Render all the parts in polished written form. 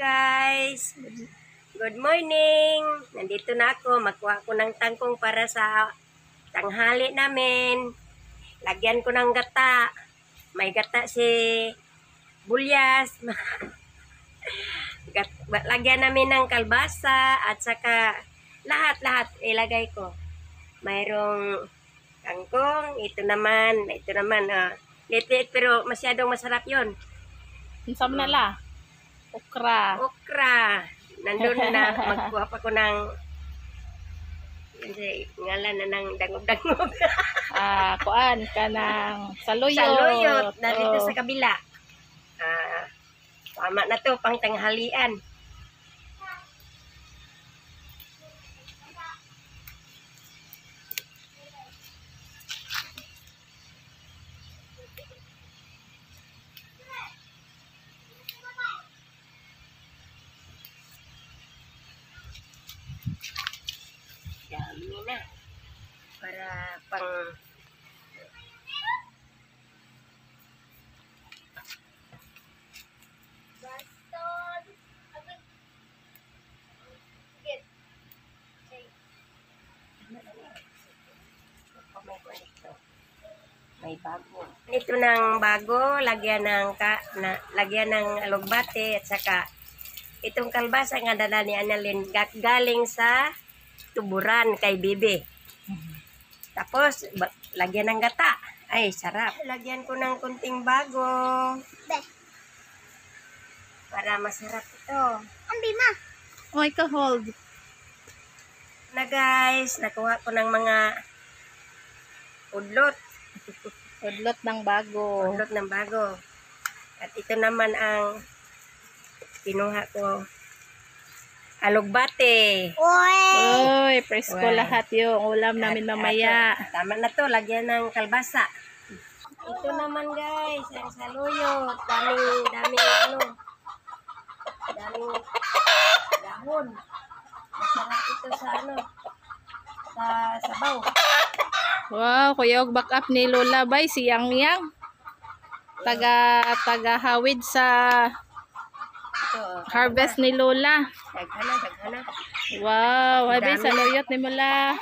Guys, good morning. Nandito na ako, magkuha ko ng tangkong para sa tanghali namin. Lagyan ko ng gata. May gata si Bulyas. Lagyan namin ng kalbasa at saka lahat-lahat ilagay ko. Mayroong kangkong, ito naman liit-liit pero masyadong masarap 'yon. Insam na la. Okra. Nandun na, magkuha pa ko ng ngalan na ng dangog-dangog. Kuan ka ng saluyot. Saluyot, narito sa kabila. Tama na to, pang tanghalian. Dami na. Para pang may bago. Ito ng bago, lagyan ng alugbate at saka itong kalbasa nga dala ni Annalyn galing sa tuburan kay Bibi. Tapos lagyan ng gata. Ay, sarap. Lagyan ko ng kunting bago. Para masarap ito. Ambi ma. Oh, ikaw hold. Na guys, nakuha ko ng mga udlot. Udlot ng bago. Udlot ng bago. At ito naman ang kinuha ko. Alugbate. Uy, presko lahat yung ulam namin mamaya. Tama na to, lagyan ng kalbasa. Ito naman guys, ang saluyot. Daming dahon. Masarap ito sa sa sabaw. Wow, kuya og back up ni Lola bay si Yang. Taga hawid sa harvest ni Lola. Daghana. Wow, abi saluyot ni Mula.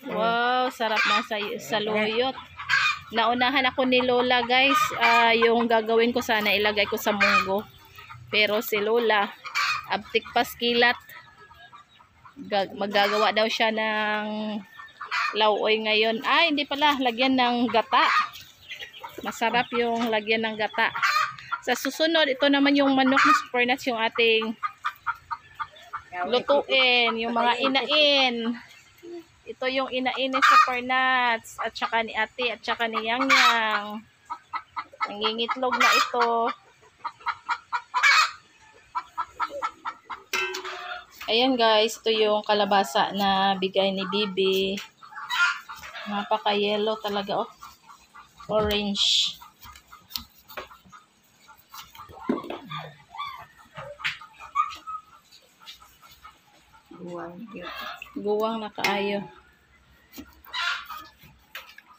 Wow, sarap na sa saluyot. Naunahan ako ni Lola guys. Yung gagawin ko sana ilagay ko sa munggo. Pero si Lola, abtik paskilat. Magagawa daw siya ng lauoy ngayon. Hindi pala, lagyan ng gata. Masarap yung lagyan ng gata. Sa susunod, ito naman yung manok na super nuts yung ating lutuin. Yung mga inain. Ito yung inain ni super nuts. At saka ni ate, at saka ni Yang Yang. Nangingitlog na ito. Ayan guys, ito yung kalabasa na bigay ni Bibi. Napaka-yellow talaga, oh. Orange. Guwang na kaayo.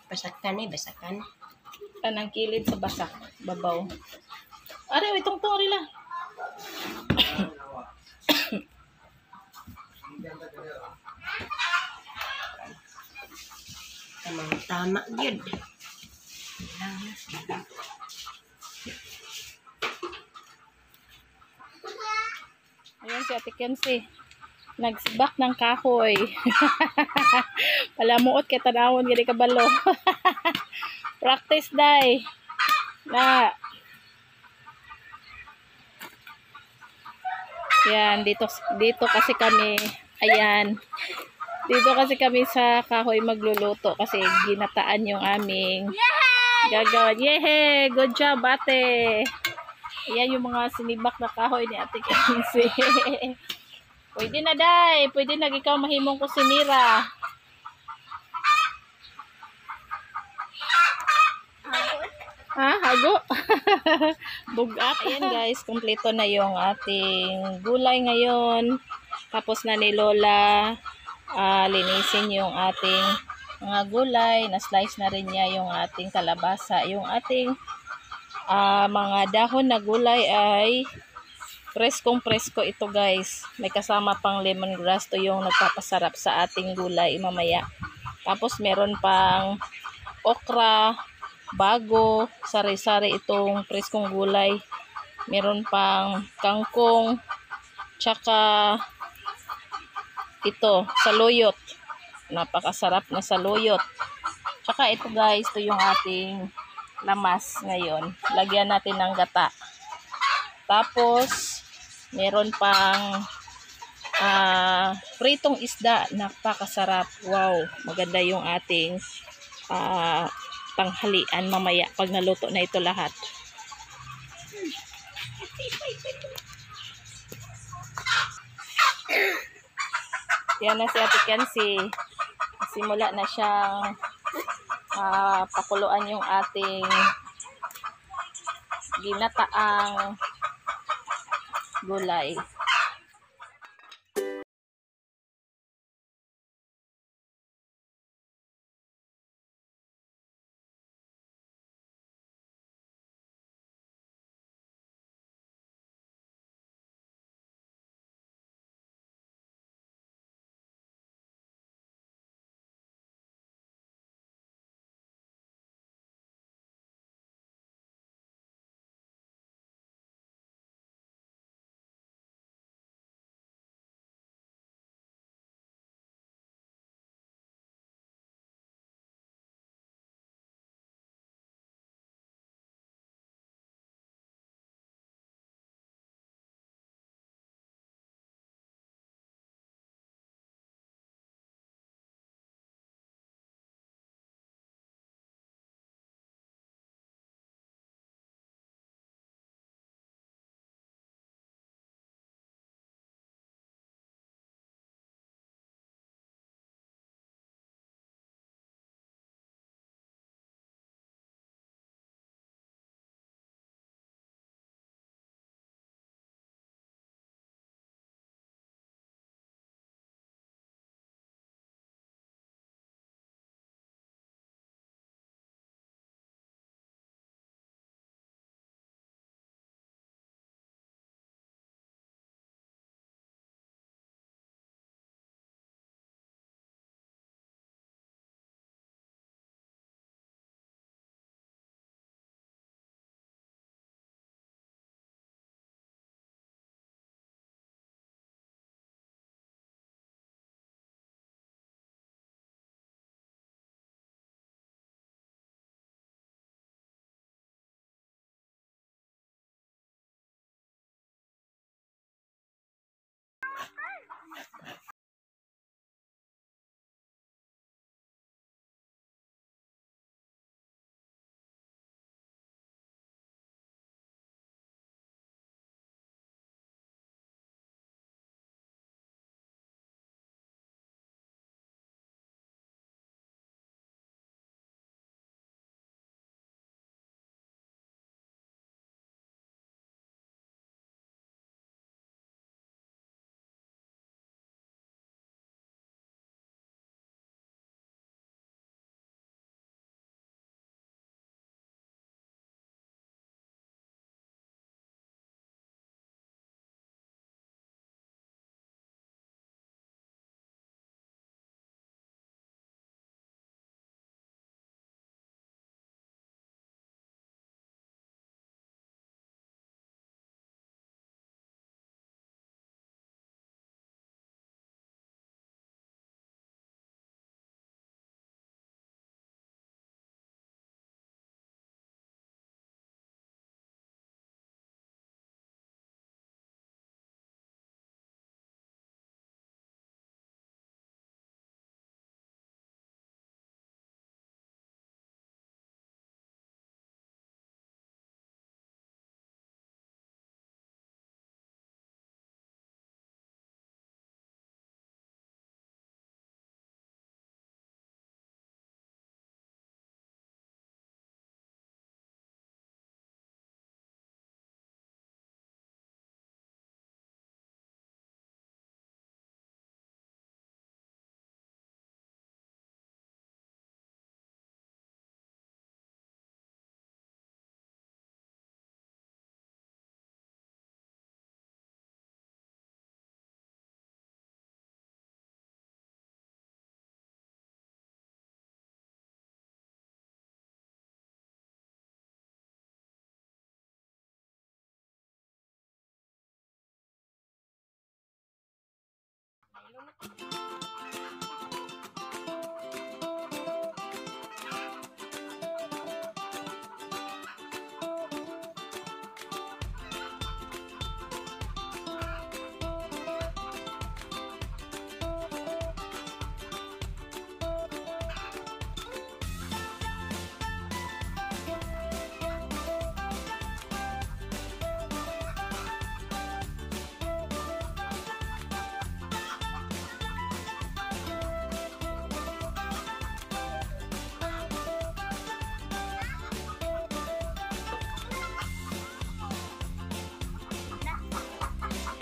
Basakan. Kanang kilid sa basak. Babaw. Ari, itong tori lang. Tama yun. Ayan si Ate Kenzie. Nagsibak ng kahoy. Palamuot kay tanawon gini kabalo. Practice day. Na. Yan, dito kasi kami, ayan. Dito kasi kami sa kahoy magluluto kasi ginataan yung aming gagawin. Yehey! Good job, ate! Ayan yung mga sinibak na kahoy ni Ate Kenzie. Pwede na, day. Pwede na, ikaw mahimong kusinira. Hago? Bugak. Ayan guys, kompleto na yung ating gulay ngayon. Tapos na ni Lola linisin yung ating mga gulay. Na-slice na rin niya yung ating kalabasa. Yung ating mga dahon na gulay ay Preskong presko ito guys. May kasama pang lemongrass. To yung nagpapasarap sa ating gulay mamaya. Tapos meron pang okra, bago, sari-sari itong preskong gulay. Meron pang kangkong, tsaka ito, saluyot. Napakasarap na saluyot. Tsaka ito guys, ito yung ating lamas ngayon. Lagyan natin ng gata. Tapos, meron pang pritong isda. Napakasarap. Wow, maganda yung ating tanghalian mamaya pag naluto na ito lahat. Yan na si Ate Kenzie. Simula na siyang pakuluan yung ating ginataang gulay.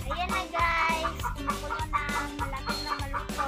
Ayan na guys, kumukulo na, malapit na maluto.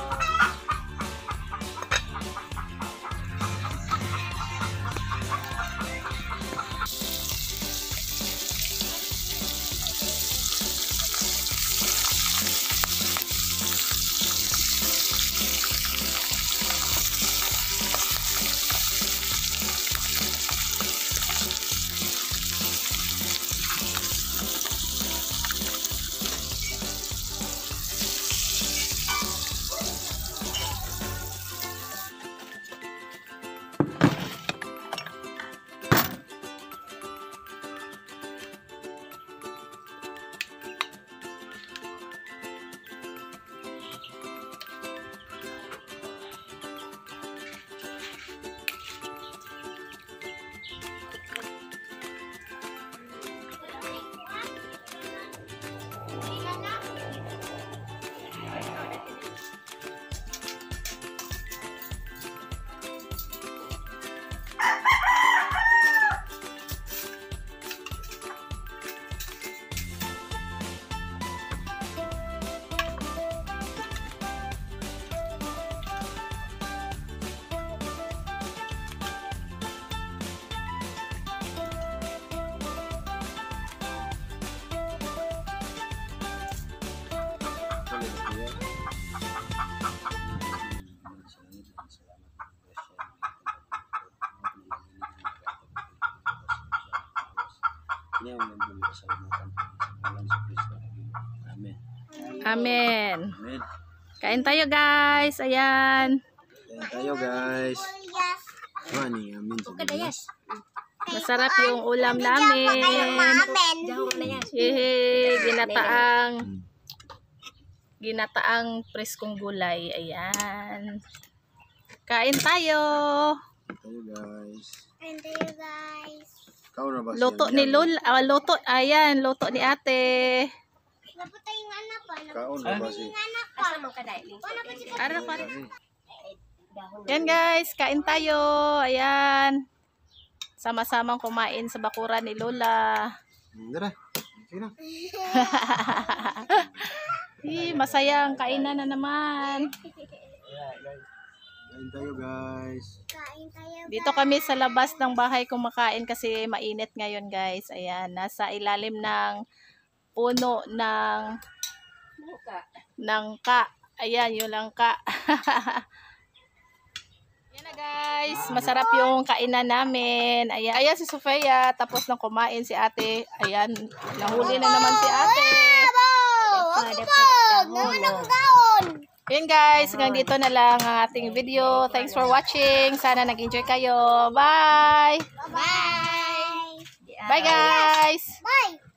Amen. Amen. Amen. Kain tayo guys. Ayan. Kain tayo guys. Mani, amin sa Diyos. Masarap yung ulam namin. Dahon na yan. Yehey, ginataang preskong gulay. Ayan. Kain tayo. Kain tayo guys. Ayan tayo guys. Ikaw na ba siya? Luto ni Lola. Luto. Ayan, luto ni ate. Dapat tayong anak pa. Kaon na ba siya? Anak pa. Asa man ka dahil? Ara pa. Dahon na. Yan guys, kain tayo. Ayan. Sama-samang kumain sa bakuran ni Lola. Dara. Sige na. Masayang kainan na naman. Kain tayo guys. Kain tayo. Dito kami sa labas ng bahay kumakain kasi mainit ngayon guys. Ayan, nasa ilalim ng puno ng ka. Ayan, yung langka. Ayan na guys, masarap yung kainan namin. Ayan si Sofia, tapos nang kumain si ate. Ayan, nahuli na naman si ate. Ayan guys, hanggang dito na lang ang ating video. Thanks for watching. Sana nag-enjoy kayo. Bye! Bye. Bye guys! Bye.